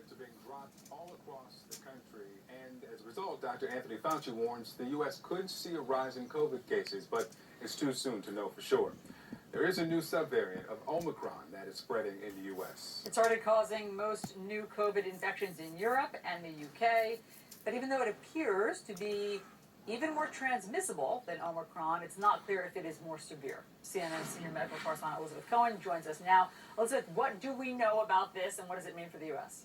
restrictions are being dropped all across the country, and as a result, Dr. Anthony Fauci warns the U.S. could see a rise in COVID cases, but it's too soon to know for sure. There is a new subvariant of Omicron that is spreading in the U.S. It's already causing most new COVID infections in Europe and the UK, but even though it appears to be even more transmissible than Omicron, it's not clear if it is more severe. CNN senior medical correspondent Elizabeth Cohen joins us now. Elizabeth, what do we know about this and what does it mean for the U.S.?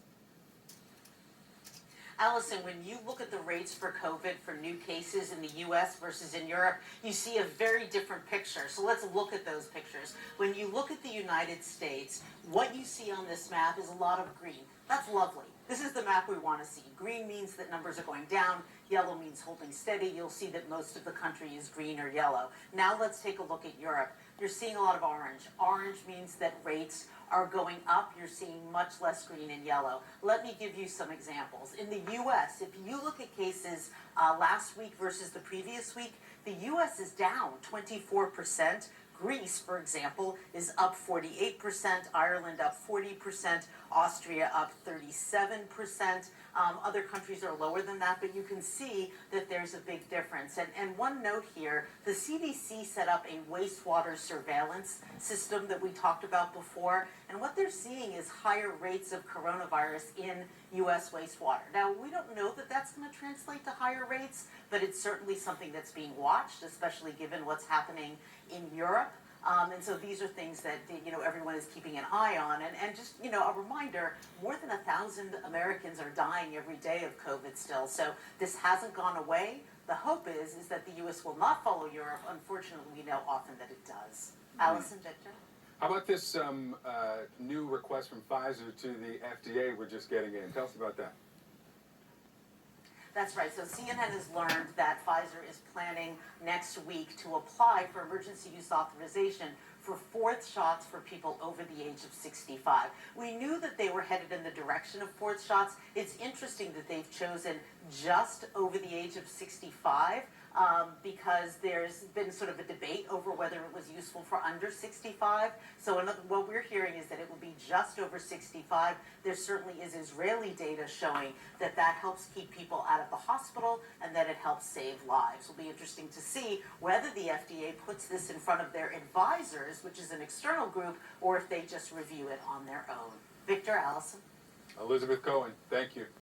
Allison, when you look at the rates for COVID for new cases in the U.S. versus in Europe, you see a very different picture. So let's look at those pictures. When you look at the United States, what you see on this map is a lot of green. That's lovely. This is the map we want to see. Green means that numbers are going down. Yellow means holding steady. You'll see that most of the country is green or yellow. Now let's take a look at Europe. You're seeing a lot of orange. Orange means that rates are going up. You're seeing much less green and yellow. Let me give you some examples. In the U.S., if you look at cases last week versus the previous week, the U.S. is down 24%. Greece, for example, is up 48%, Ireland up 40%, Austria up 37%. Other countries are lower than that, but you can see that there's a big difference. And one note here, the CDC set up a wastewater surveillance system that we talked about before, and what they're seeing is higher rates of coronavirus in U.S. wastewater. Now, we don't know that that's going to translate to higher rates, but it's certainly something that's being watched, especially given what's happening in Europe. And so these are things that, everyone is keeping an eye on. And just, a reminder, more than 1,000 Americans are dying every day of COVID still. So this hasn't gone away. The hope is that the U.S. will not follow Europe. Unfortunately, we know often that it does. Allison, Victor? How about this new request from Pfizer to the FDA we're just getting in? Tell us about that. That's right. So CNN has learned that Pfizer is planning next week to apply for emergency use authorization for fourth shots for people over the age of 65. We knew that they were headed in the direction of fourth shots. It's interesting that they've chosen just over the age of 65 because there's been sort of a debate over whether it was useful for under 65. So what we're hearing is that it will be just over 65. There certainly is Israeli data showing that that helps keep people out of the hospital and that it helps save lives. It'll be interesting to see whether the FDA puts this in front of their advisors, which is an external group, or if they just review it on their own. Victor, Allison? Elizabeth Cohen, thank you.